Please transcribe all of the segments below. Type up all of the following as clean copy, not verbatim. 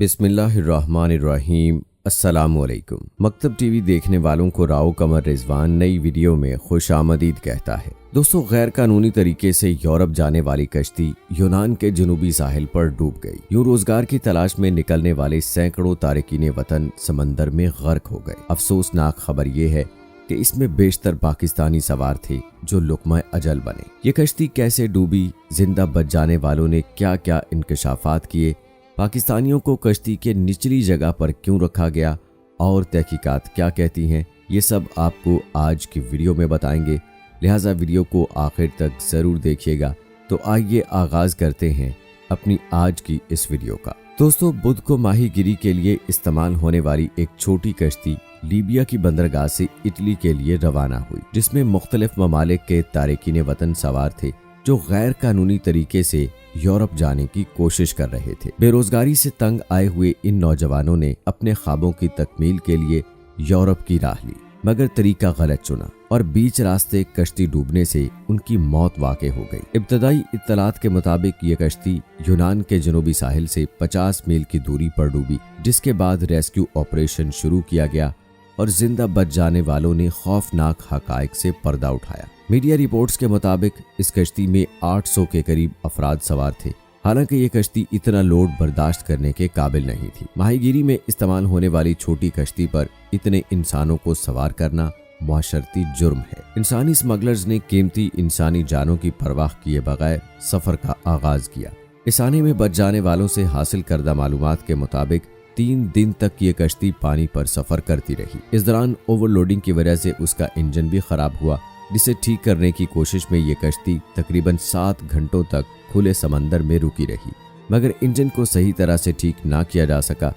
बिस्मिल्लाहिर्रहमानिर्रहीम। अस्सलामुअलैकुम। मकतब टीवी देखने वालों को राव कमर रिजवान नई वीडियो में खुशामदीद कहता है। दोस्तों, गैर कानूनी तरीके से यूरोप जाने वाली कश्ती यूनान के जनूबी साहिल पर डूब गई। यूं रोजगार की तलाश में निकलने वाले सैकड़ों तारिकीन वतन समंदर में गर्क हो गए। अफसोसनाक खबर यह है कि इसमें बेशतर पाकिस्तानी सवार थे जो लुकमा अजल बने। ये कश्ती कैसे डूबी, जिंदा बच जाने वालों ने क्या क्या इंकशाफात किए, पाकिस्तानियों को कश्ती के निचली जगह पर क्यों रखा गया और तहकीकात क्या कहती हैं, ये सब आपको आज की वीडियो में बताएंगे। लिहाजा वीडियो को आखिर तक ज़रूर देखिएगा। तो आइए आगाज़ करते हैं अपनी आज की इस वीडियो का। दोस्तों, बुध को माहीगिरी के लिए इस्तेमाल होने वाली एक छोटी कश्ती लीबिया की बंदरगाह से इटली के लिए रवाना हुई, जिसमें मुख्तलिफ ममालिक के तारिकीन वतन सवार थे जो गैर कानूनी तरीके से यूरोप जाने की कोशिश कर रहे थे। बेरोजगारी से तंग आए हुए इन नौजवानों ने अपने ख्वाबों की तकमील के लिए यूरोप की राह ली, मगर तरीका गलत चुना और बीच रास्ते कश्ती डूबने से उनकी मौत वाक़ हो गई। इब्तदाई इत्तलात के मुताबिक ये कश्ती यूनान के जनूबी साहिल से 50 मील की दूरी पर डूबी, जिसके बाद रेस्क्यू ऑपरेशन शुरू किया गया और जिंदा बच जाने वालों ने खौफनाक हकायक से पर्दा उठाया। मीडिया रिपोर्ट्स के मुताबिक इस कश्ती में 800 के करीब अफराद सवार थे। हालांकि ये कश्ती इतना लोड बर्दाश्त करने के काबिल नहीं थी। माहीगिरी में इस्तेमाल होने वाली छोटी कश्ती पर इतने इंसानों को सवार करना मुआशरती जुर्म है। इंसानी स्मगलर्स ने कीमती इंसानी जानों की परवाह किए बगैर सफर का आगाज किया। इस आने में बच जाने वालों से हासिल करदा मालूमात के मुताबिक 3 दिन तक ये कश्ती पानी पर सफर करती रही। इस दौरान ओवरलोडिंग की वजह से उसका इंजन भी खराब हुआ, जिसे ठीक करने की कोशिश में ये कश्ती तकरीबन 7 घंटों तक खुले समंदर में रुकी रही, मगर इंजन को सही तरह से ठीक ना किया जा सका।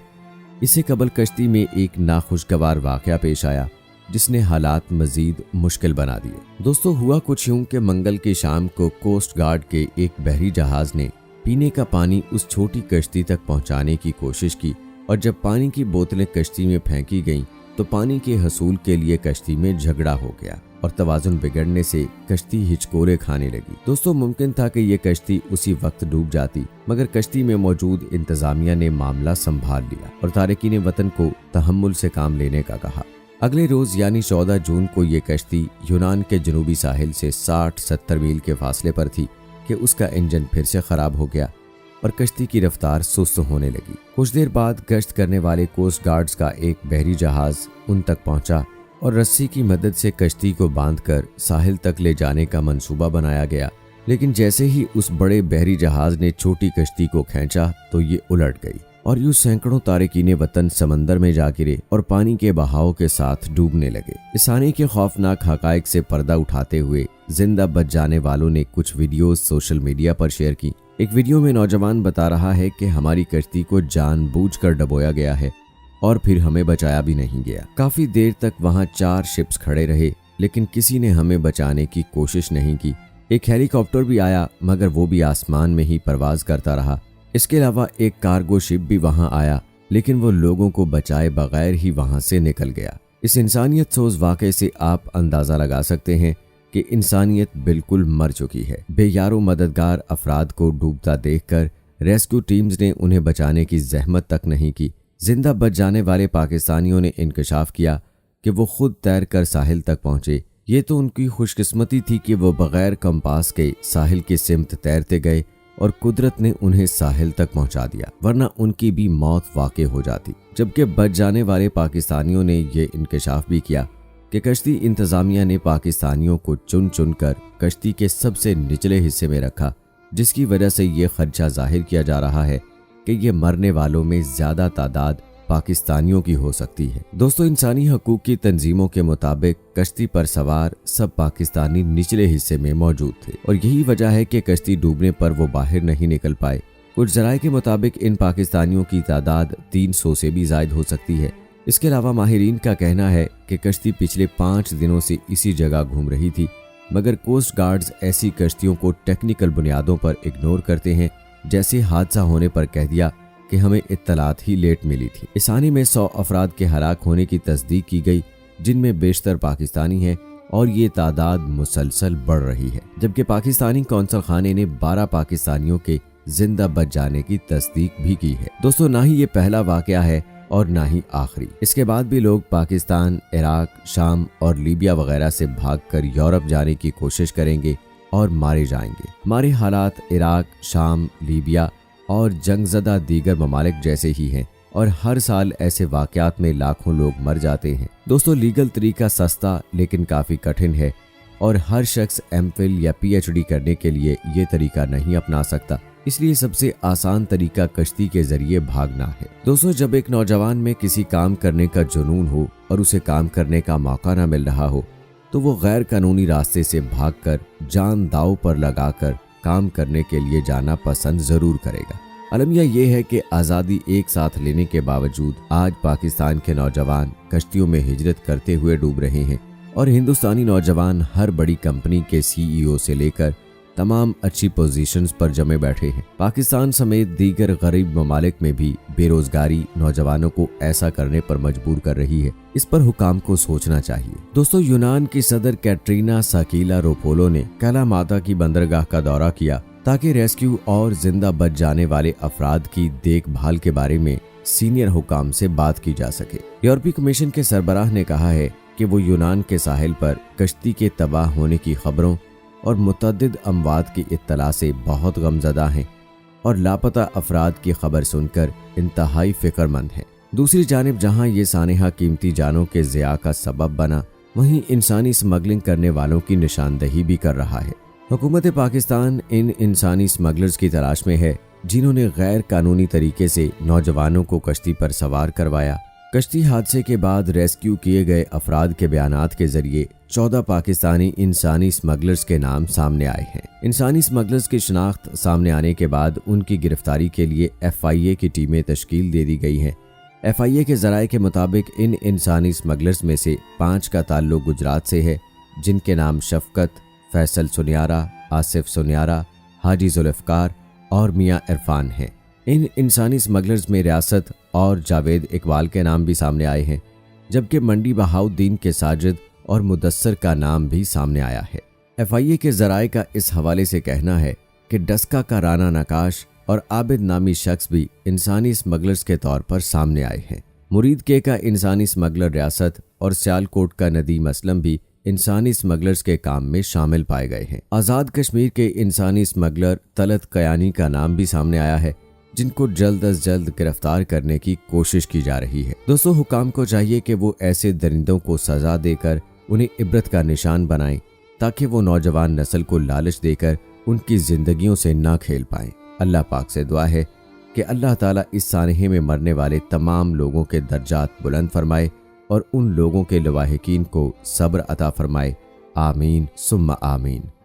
इससे कबल कश्ती में एक नाखुशगवार वाकया पेश आया जिसने हालात मजीद मुश्किल बना दिए। दोस्तों, हुआ कुछ यूं कि मंगल की शाम को कोस्ट गार्ड के एक बहरी जहाज ने पीने का पानी उस छोटी कश्ती तक पहुंचाने की कोशिश की और जब पानी की बोतलें कश्ती में फेंकी गईं तो पानी के हसूल के लिए कश्ती में झगड़ा हो गया और तवाजुन बिगड़ने से कश्ती हिचकोरे खाने लगी। दोस्तों, मुमकिन था कि ये कश्ती उसी वक्त डूब जाती, मगर कश्ती में मौजूद इंतजामिया ने मामला संभाल लिया और तारिकीन वतन को तहम्मुल से काम लेने का कहा। अगले रोज यानी 14 जून को ये कश्ती यूनान के जनूबी साहिल से 60-70 मील के फासले पर थी कि उसका इंजन फिर से खराब हो गया और कश्ती की रफ्तार सुस्त होने लगी। कुछ देर बाद गश्त करने वाले कोस्ट गार्ड्स का एक बहरी जहाज उन तक पहुंचा और रस्सी की मदद से कश्ती को बांधकर साहिल तक ले जाने का मंसूबा बनाया गया, लेकिन जैसे ही उस बड़े बहरी जहाज ने छोटी कश्ती को खींचा तो ये उलट गई और यूं सैकड़ों तारिकीन वतन समंदर में जा गिरे और पानी के बहाव के साथ डूबने लगे। इस आने के खौफनाक हकायक से पर्दा उठाते हुए जिंदा बच जाने वालों ने कुछ वीडियोस सोशल मीडिया पर शेयर की। एक वीडियो में नौजवान बता रहा है कि हमारी कश्ती को जानबूझकर डबोया गया है और फिर हमें बचाया भी नहीं गया। काफी देर तक वहां 4 शिप्स खड़े रहे, लेकिन किसी ने हमें बचाने की कोशिश नहीं की। एक हेलीकॉप्टर भी आया, मगर वो भी आसमान में ही परवाज करता रहा। इसके अलावा एक कार्गो शिप भी वहां आया, लेकिन वो लोगों को बचाए बगैर ही वहां से निकल गया। इस इंसानियत सोज वाक़े से आप अंदाजा लगा सकते हैं कि इंसानियत बिल्कुल मर चुकी है। बेयारो मददगार अफराद को डूबता देखकर रेस्क्यू टीम्स ने उन्हें बचाने की जहमत तक नहीं की। जिंदा बच जाने वाले पाकिस्तानियों ने इंकशाफ किया कि वो खुद तैर कर साहिल तक पहुंचे। ये तो उनकी खुशकिस्मती थी कि वो बगैर कंपास के साहिल की सिमत तैरते गए और कुदरत ने उन्हें साहिल तक पहुंचा दिया, वरना उनकी भी मौत वाक़ई हो जाती। जबकि बच जाने वाले पाकिस्तानियों ने ये इंकशाफ भी किया कि कश्ती इंतजामिया ने पाकिस्तानियों को चुन चुन कर कश्ती के सबसे निचले हिस्से में रखा, जिसकी वजह से ये खदशा जाहिर किया जा रहा है कि ये मरने वालों में ज्यादा तादाद पाकिस्तानियों की हो सकती है। दोस्तों, इंसानी हकूक की तंजीमों के मुताबिक कश्ती पर सवार सब पाकिस्तानी निचले हिस्से में मौजूद थे और यही वजह है कि कश्ती डूबने पर वो बाहर नहीं निकल पाए। कुछ जराये के मुताबिक इन पाकिस्तानियों की तादाद 300 से भी ज्यादा हो सकती है। इसके अलावा माहिरीन का कहना है कि कश्ती पिछले 5 दिनों से इसी जगह घूम रही थी, मगर कोस्ट गार्ड्स ऐसी कश्तियों को टेक्निकल बुनियादों पर इग्नोर करते हैं। जैसे हादसा होने पर कह दिया कि हमें इत्तलात ही लेट मिली थी। इस आने में 100 अफराद के हलाक होने की तस्दीक की गई, जिनमें बेशतर पाकिस्तानी हैं और ये तादाद मुसलसल बढ़ रही है। जबकि पाकिस्तानी कौंसल खाने ने 12 पाकिस्तानियों के जिंदा बच जाने की तस्दीक भी की है। दोस्तों, ना ही ये पहला वाकया है और ना ही आखिरी। इसके बाद भी लोग पाकिस्तान, इराक, शाम और लीबिया वगैरह से भागकर यूरोप जाने की कोशिश करेंगे और मारे जाएंगे। हमारे हालात इराक, शाम, लीबिया और जंगज़दा दीगर ममालिक जैसे ही हैं और हर साल ऐसे वाकयात में लाखों लोग मर जाते हैं। दोस्तों, लीगल तरीका सस्ता लेकिन काफ़ी कठिन है और हर शख्स एमफिल या पीएचडी करने के लिए ये तरीका नहीं अपना सकता। इसलिए सबसे आसान तरीका कश्ती के जरिए भागना है। दोस्तों, जब एक नौजवान में किसी काम करने का जुनून हो और उसे काम करने का मौका न मिल रहा हो तो वो गैर कानूनी रास्ते से भागकर जान दांव पर लगाकर काम करने के लिए जाना पसंद जरूर करेगा। अलमिया ये है कि आज़ादी एक साथ लेने के बावजूद आज पाकिस्तान के नौजवान कश्तियों में हिजरत करते हुए डूब रहे हैं और हिंदुस्तानी नौजवान हर बड़ी कंपनी के सीईओ से लेकर तमाम अच्छी पोजीशंस पर जमे बैठे हैं। पाकिस्तान समेत दीगर गरीब ममालिक में भी बेरोजगारी नौजवानों को ऐसा करने पर मजबूर कर रही है। इस पर हुकाम को सोचना चाहिए। दोस्तों, यूनान की सदर कैटरीना साकिलारोपोलो ने कैला माता की बंदरगाह का दौरा किया ताकि रेस्क्यू और जिंदा बच जाने वाले अफराद की देखभाल के बारे में सीनियर हुकाम से बात की जा सके। यूरोपीय कमीशन के सरबराह ने कहा है कि वो यूनान के साहिल पर कश्ती के तबाह होने की खबरों और मुतअद्दिद अमवात की इत्तला से बहुत गमज़दा हैं और लापता अफराद की खबर सुनकर इंतहाई फिक्रमंद हैं। दूसरी जानिब जहां ये सानेहा कीमती जानों के ज़िया का सबब बना, वहीं इंसानी स्मगलिंग करने वालों की निशानदही भी कर रहा है। हुकूमत पाकिस्तान इन इंसानी स्मगलर्स की तलाश में है जिन्होंने गैर कानूनी तरीके से नौजवानों को कश्ती पर सवार करवाया। कश्ती हादसे के बाद रेस्क्यू किए गए अफराद के बयानात के जरिए 14 पाकिस्तानी इंसानी स्मगलर्स के नाम सामने आए हैं। इंसानी स्मगलर्स की शनाख्त सामने आने के बाद उनकी गिरफ्तारी के लिए FIA की टीमें तश्कील दे दी गई हैं। FIA के ज़राए के मुताबिक इन इंसानी स्मगलर्स में से 5 का ताल्लुक गुजरात से है, जिनके नाम शफकत, फैसल सुनियारा, आसिफ सुनियारा, हाजी जुल्फ़कार और मियाँ इरफान हैं। इन इंसानी स्मगलर्स में रियासत और जावेद इकबाल के नाम भी सामने आए हैं, जबकि मंडी बहाउद्दीन के साजिद और मुदस्सर का नाम भी सामने आया है। FIA के ज़राए का इस हवाले से कहना है कि डस्का का राना नकाश और आबिद नामी शख्स भी इंसानी स्मगलर्स के तौर पर सामने आए हैं। मुरीद के का इंसानी स्मगलर रियासत और सियालकोट का नदीम असलम भी इंसानी स्मगलर्स के काम में शामिल पाए गए हैं। आज़ाद कश्मीर के इंसानी स्मगलर तलत कयानी का नाम भी सामने आया है, जिनको जल्द अज जल्द गिरफ्तार करने की कोशिश की जा रही है। दोस्तों, हुकाम को चाहिए कि वो ऐसे दरिंदों को सजा देकर उन्हें इबरत का निशान बनाएं ताकि वो नौजवान नस्ल को लालच देकर उनकी जिंदगियों से ना खेल पाएं। अल्लाह पाक से दुआ है कि अल्लाह ताला इस सानहे में मरने वाले तमाम लोगों के दर्जात बुलंद फरमाए और उन लोगों के लवाहिकीन को सब्र अता फरमाए। आमीन सुम्मा आमीन।